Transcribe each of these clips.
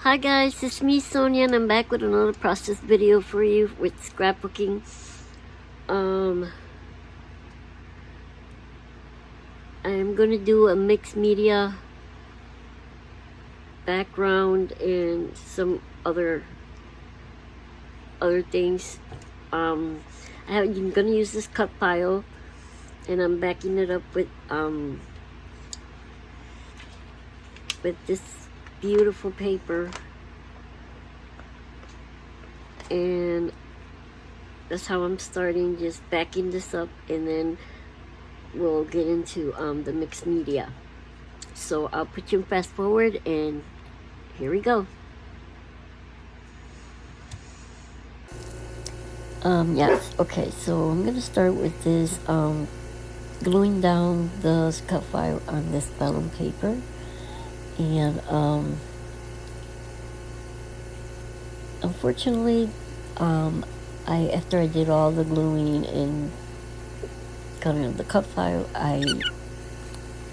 Hi guys, it's me Sonia and I'm back with another process video for you with scrapbooking. I'm gonna do a mixed media background and some other things. I'm gonna use this cut file and I'm backing it up with this beautiful paper, and that's how I'm starting, just backing this up, and then we'll get into the mixed media. So I'll put you in fast forward and here we go. Yes, okay, so I'm gonna start with this gluing down the cut file on this vellum paper, and unfortunately after I did all the gluing and cutting of the cut file, I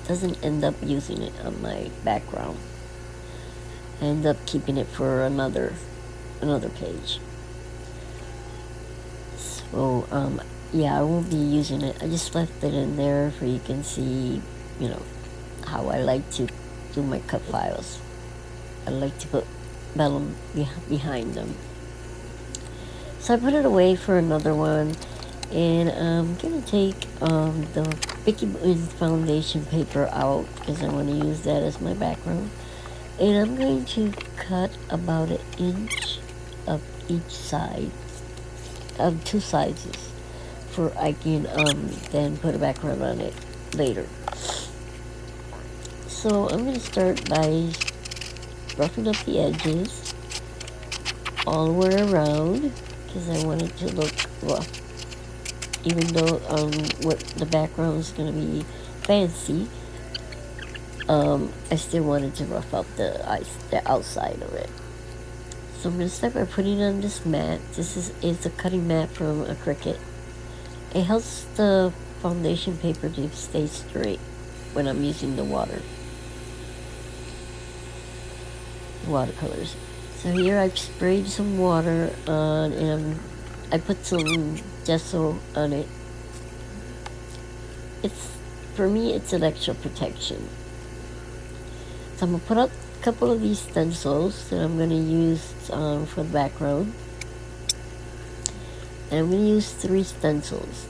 doesn't end up using it on my background. I end up keeping it for another page. So yeah, I won't be using it. I just left it in there so you can see, how I like to do my cut files. I like to put vellum behind them. So I put it away for another one, and I'm gonna take the Vicky foundation paper out because I want to use that as my background, and I'm going to cut about 1 inch of each side of two sizes, for I can then put a background on it later. So I'm going to start by roughing up the edges all the way around because I want it to look rough, even though what the background is going to be fancy. I still wanted to rough up the outside of it. So I'm going to start by putting on this mat. It's a cutting mat from a Cricut. It helps the foundation paper to stay straight when I'm using the watercolors. So here I've sprayed some water on, and I put some gesso on it. For me, it's an extra protection. So I'm going to put up a couple of these stencils that I'm going to use for the background. And I'm going to use 3 stencils.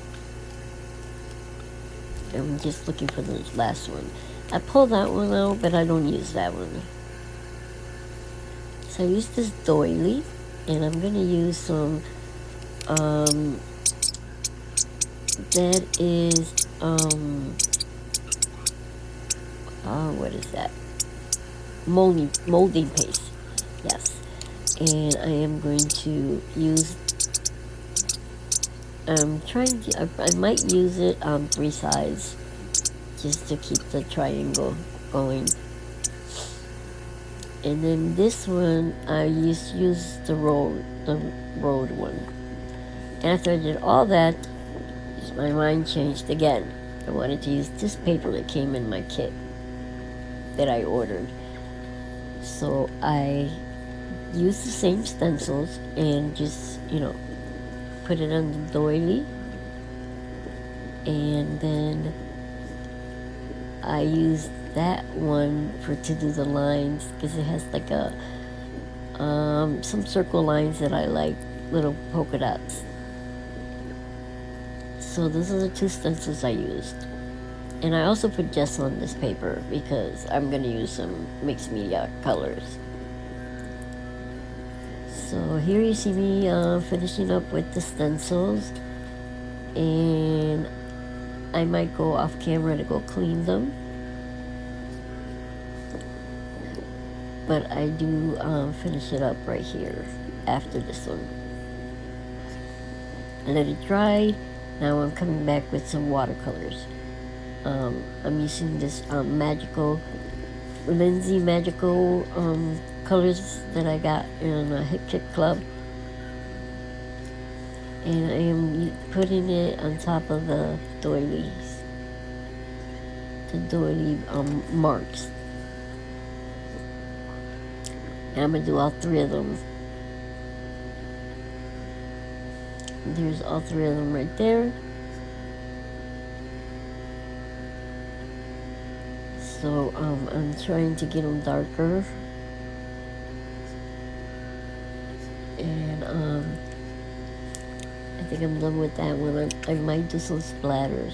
I'm just looking for the last one. I pulled that one out, but I don't use that one. So I use this doily, and I'm going to use some, that is, what is that? Molding paste, yes. And I am going to use, I might use it on 3 sides just to keep the triangle going. And then this one, I use the rolled one. And after I did all that, my mind changed again. I wanted to use this paper that came in my kit that I ordered. So I used the same stencils and just, put it on the doily. And then I used that one to do the lines because it has like some circle lines that I like, little polka dots. So those are the 2 stencils I used. And I also put gesso on this paper because I'm going to use some mixed media colors. So here you see me finishing up with the stencils, and I might go off camera to go clean them. But I do finish it up right here after this one. I let it dry. Now I'm coming back with some watercolors. I'm using this Lindsay Magical colors that I got in a Hip Kit Club. And I am putting it on top of the doilies. The doily marks. And I'm going to do all three of them. There's all three of them right there. So I'm trying to get them darker. And I think I'm done with that one. I might do some splatters.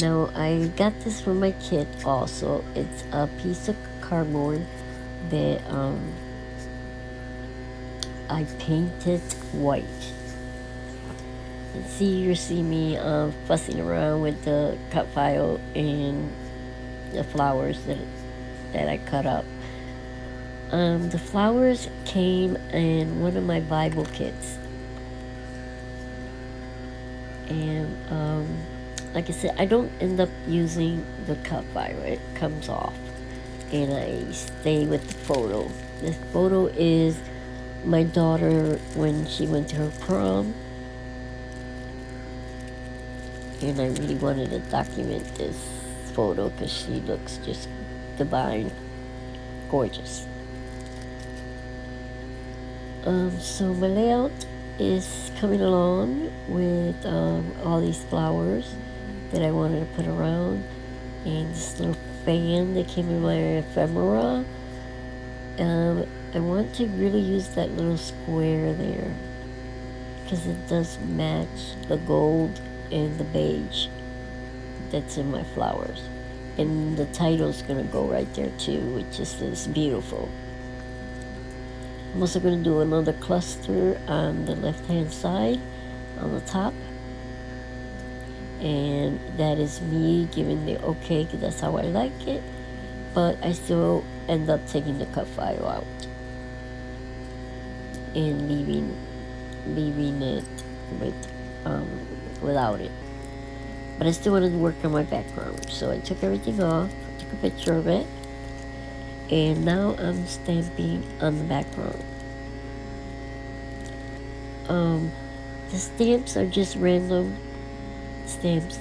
Now, I got this from my kit also. It's a piece of cardboard that I painted white. And you see me fussing around with the cut file and the flowers that I cut up. The flowers came in one of my Bible kits. And like I said, I don't end up using the cut file. It comes off. And I stay with the photo. This photo is my daughter when she went to her prom. And I really wanted to document this photo because she looks just divine, gorgeous. So my layout is coming along with all these flowers that I wanted to put around, and this little fan that came in my ephemera. I want to really use that little square there because it does match the gold and the beige that's in my flowers. And the title's gonna go right there too, which is this beautiful. I'm also gonna do another cluster on the left hand side on the top. And that is me giving the okay, because that's how I like it. But I still end up taking the cut file out and leaving it without it. But I still wanted to work on my background, so I took everything off, took a picture of it, and now I'm stamping on the background. The stamps are just random stamps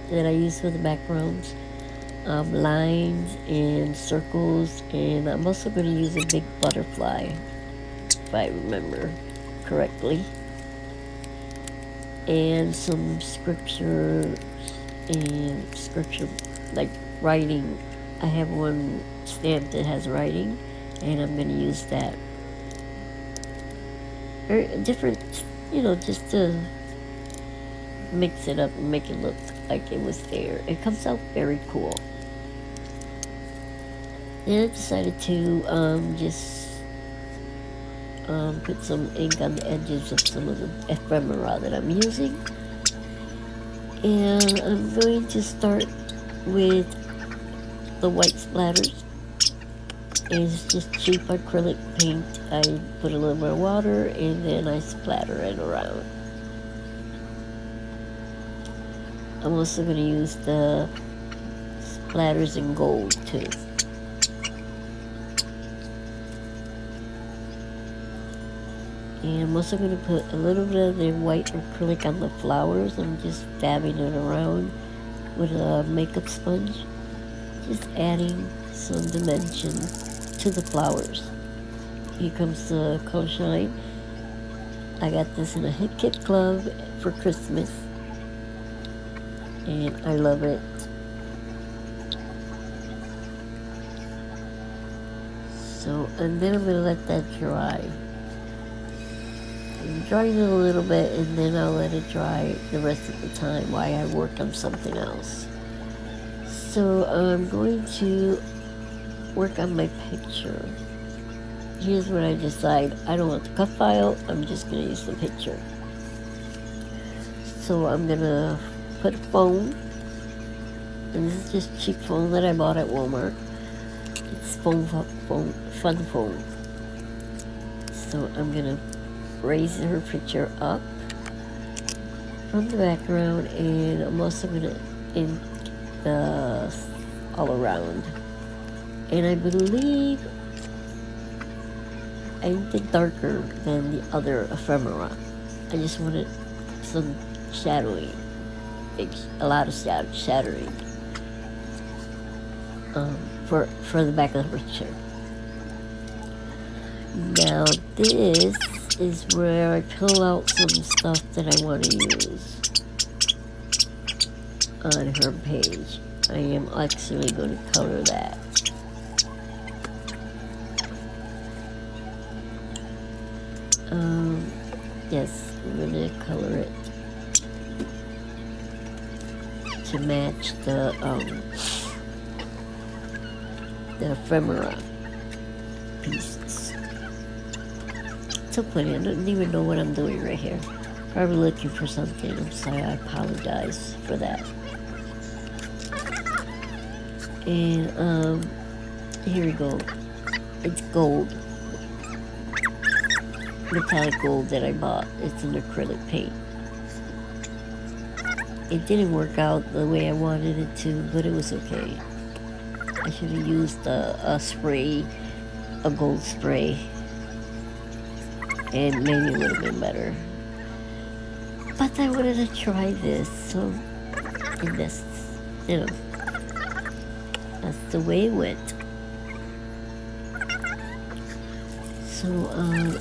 that I use for the backgrounds, lines and circles, and I'm also going to use a big butterfly, if I remember correctly, and some scripture like writing. I have one stamp that has writing, and I'm going to use that. Or different, just to mix it up and make it look like it was there. It comes out very cool. Then I decided to just put some ink on the edges of some of the ephemera that I'm using. And I'm going to start with the white splatters. It's just cheap acrylic paint. I put a little more water and then I splatter it around. I'm also going to use the splatters in gold too. And I'm also going to put a little bit of the white acrylic on the flowers. I'm just dabbing it around with a makeup sponge, just adding some dimension to the flowers. Here comes the color shine. I got this in a Hip Kit Club for Christmas, and I love it. So, and then I'm going to let that dry. I'm drying it a little bit, and then I'll let it dry the rest of the time while I work on something else. So I'm going to work on my picture. Here's what I decide. I don't want the cut file. I'm just going to use the picture. So I'm going to put foam. And this is just cheap foam that I bought at Walmart. It's fun foam. So I'm going to raise her picture up from the background, and I'm also going to ink the all around. And I believe I inked it darker than the other ephemera. I just wanted some shadowing, a lot of shadowing for the back of the picture. Now this is where I pull out some stuff that I want to use on her page. I am actually going to color that. Yes, I'm going to color it to match the ephemera pieces. So funny, I don't even know what I'm doing right here. Probably looking for something. I'm sorry, I apologize for that. And here we go. It's gold. Metallic gold that I bought. It's an acrylic paint. It didn't work out the way I wanted it to, but it was okay. I should have used a spray, a gold spray, and maybe it would have been better. But I wanted to try this, so, and that's, that's the way it went. So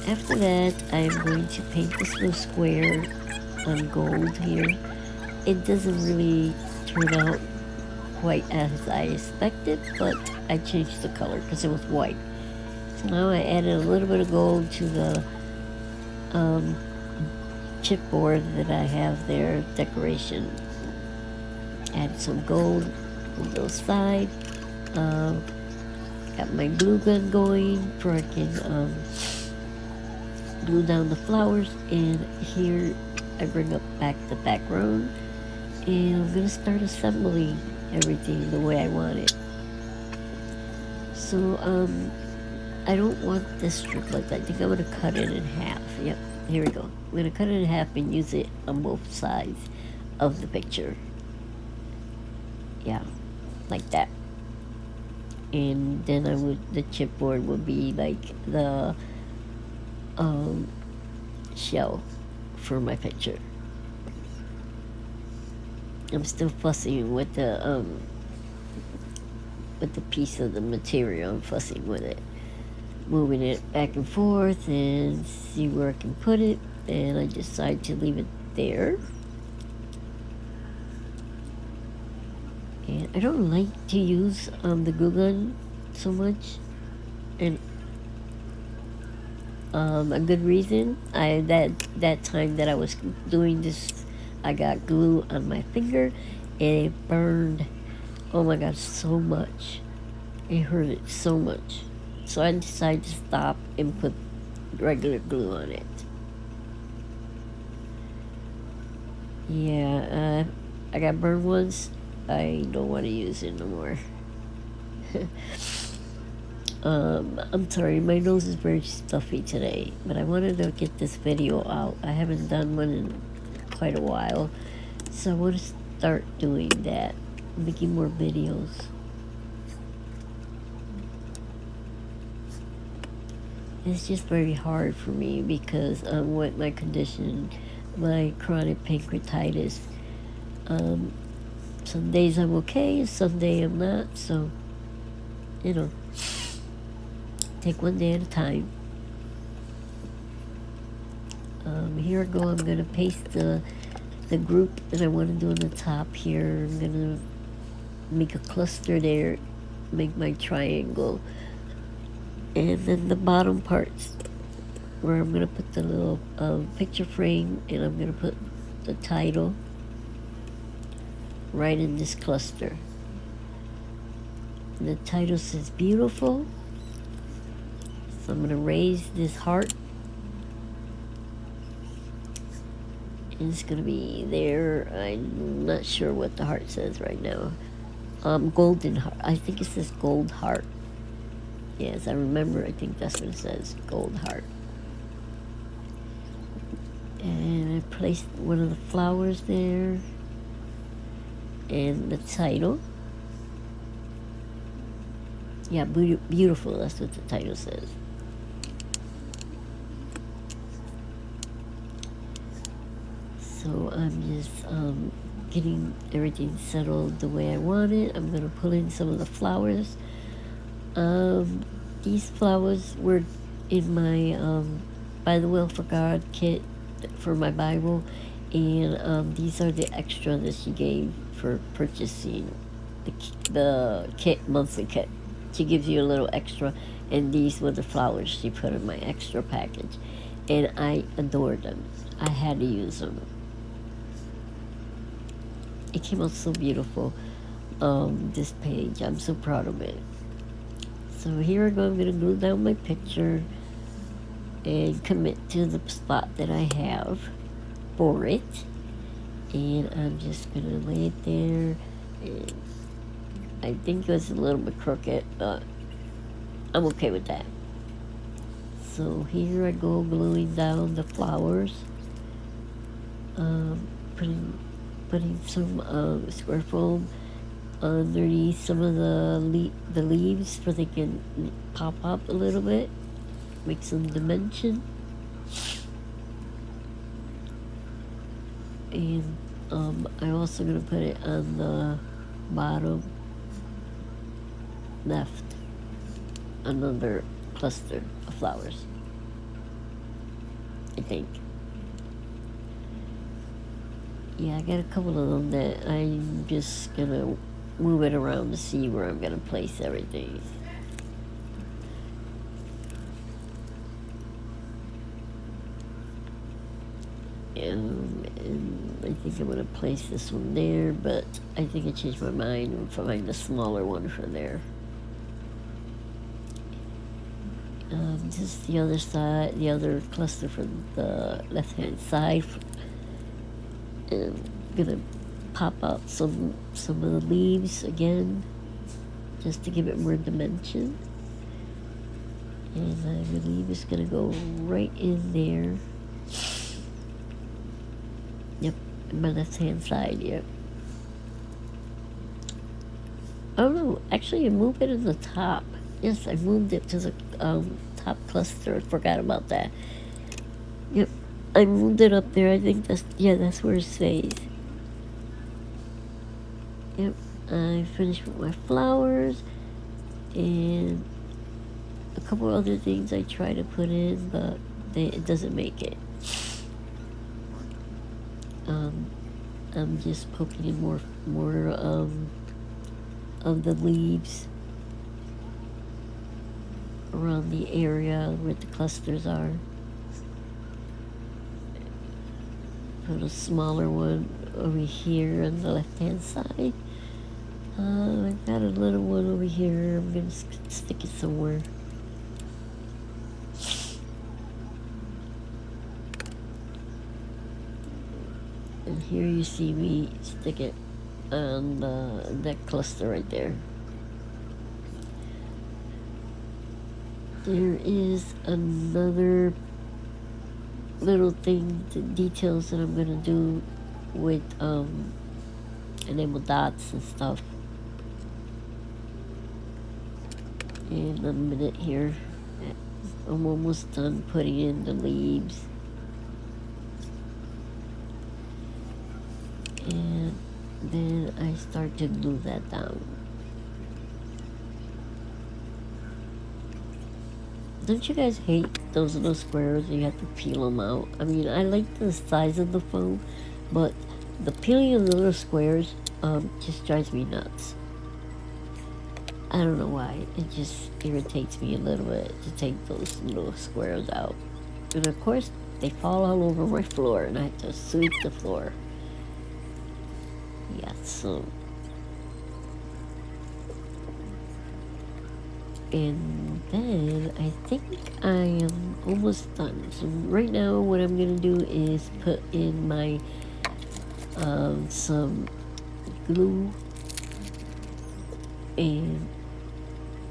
after that, I'm going to paint this little square on gold here. It doesn't really turn out quite as I expected, but I changed the color because it was white. So now I added a little bit of gold to the chipboard that I have there, decoration. Add some gold on the side. Got my glue gun going for I can glue down the flowers, and here I bring up back the background, and I'm gonna start assembling everything the way I want it. So I don't want this strip like that. I think I'm gonna cut it in half. Yep, here we go. I'm gonna cut it in half and use it on both sides of the picture. Yeah, like that. And then the chipboard would be like the shell for my picture. I'm still fussing with the piece of the material. I'm fussing with it, moving it back and forth and see where I can put it, and I decide to leave it there. And I don't like to use the glue gun so much, and a good reason. That time that I was doing this, I got glue on my finger, and it burned. Oh my God, so much! It hurt so much. So I decided to stop and put regular glue on it. Yeah, I got burned once. I don't want to use it no more. I'm sorry, my nose is very stuffy today, but I wanted to get this video out. I haven't done one in quite a while, so I want to start doing that, making more videos. It's just very hard for me because with my condition, my chronic pancreatitis, some days I'm okay, some days I'm not, so, take one day at a time. Here I go, I'm going to paste the group that I want to do on the top here. I'm going to make a cluster there, make my triangle, and then the bottom parts where I'm going to put the little picture frame, and I'm going to put the title right in this cluster. And the title says beautiful, so I'm going to raise this heart, and it's going to be there. I'm not sure what the heart says right now. Golden heart. I think it says gold heart. Yes, I remember. I think that's what it says, gold heart. And I placed one of the flowers there, and the title. Yeah, beautiful, that's what the title says. So I'm just getting everything settled the way I want it. I'm going to pull in some of the flowers. These flowers were in my By the Will for God kit for my Bible, and these are the extra that she gave for purchasing the kit monthly kit. She gives you a little extra, and these were the flowers she put in my extra package, and I adored them. I had to use them. It came out so beautiful. This page, I'm so proud of it. So here I go. I'm gonna glue down my picture and commit to the spot that I have for it, and I'm just gonna lay it there. And I think it was a little bit crooked, but I'm okay with that. So here I go, gluing down the flowers, putting some square foam underneath some of the leaves so they can pop up a little bit, make some dimension. And I'm also gonna put it on the bottom left, another cluster of flowers, I think. Yeah, I got a couple of them that I'm just gonna move it around to see where I'm gonna place everything. And I think I'm gonna place this one there, but I think I changed my mind and find a smaller one for there. Just the other side, the other cluster for the left-hand side. And I'm gonna pop out some of the leaves again, just to give it more dimension. And I believe it's gonna go right in there. Yep, my left-hand side. Yep. Oh no, actually I moved it to the top. Yes, I moved it to the top cluster. I forgot about that. Yep, I moved it up there. I think that's where it stays. Yep, I finished with my flowers and a couple other things I try to put in, but it doesn't make it. I'm just poking in more of the leaves around the area where the clusters are. Put a smaller one over here on the left-hand side. I've got a little one over here. I'm gonna stick it somewhere. And here you see me stick it on that cluster right there. There is another little thing, details that I'm gonna do with enable dots and stuff in a minute here. I'm almost done putting in the leaves. And then I start to glue that down. Don't you guys hate those little squares and you have to peel them out? I mean, I like the size of the foam, but the peeling of the little squares just drives me nuts. I don't know why. It just irritates me a little bit to take those little squares out. And of course, they fall all over my floor and I have to sweep the floor. Yeah, so. And then I think I am almost done. So right now what I'm gonna do is put in my some glue and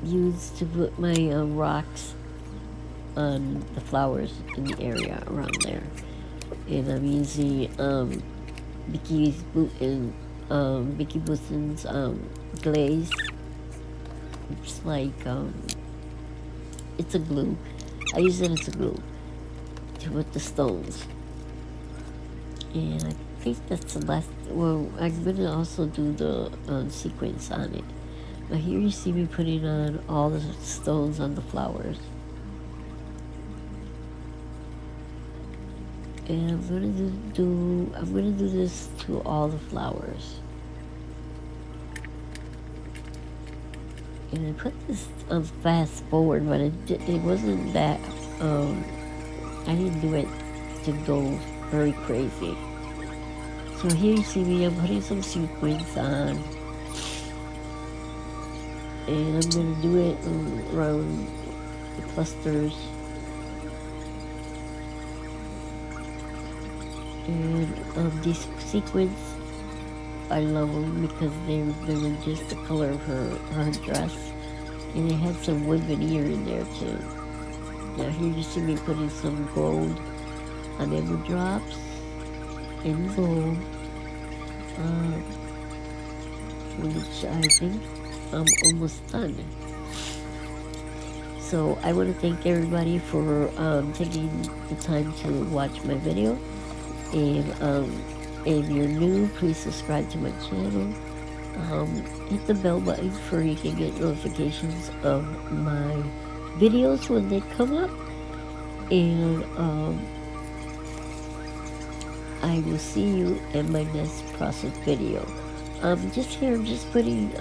use to put my rocks on the flowers in the area around there. And I'm using Vicky Buson's glaze. It's like it's a glue. I use it as a glue to put the stones. And I think that's the last. Well, I'm gonna also do the sequins on it. But here you see me putting on all the stones on the flowers. And I'm gonna do this to all the flowers. And I put this fast forward, but it wasn't that, I didn't do it to go very crazy. So here you see me, I'm putting some sequins on. And I'm gonna do it around the clusters. And these sequins, I love them because they were just the color of her dress. And it had some wood veneer in there too. Now here you see me putting some gold on emerald drops in gold, which I think I'm almost done. So I want to thank everybody for taking the time to watch my video. And if you're new, please subscribe to my channel. Hit the bell button so you can get notifications of my videos when they come up. And I will see you in my next process video. I'm just putting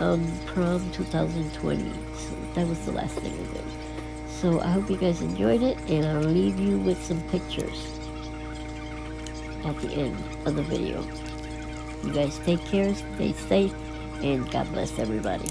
Prom 2020. So that was the last thing I did. So I hope you guys enjoyed it, and I'll leave you with some pictures at the end of the video. You guys take care, stay safe, and God bless everybody.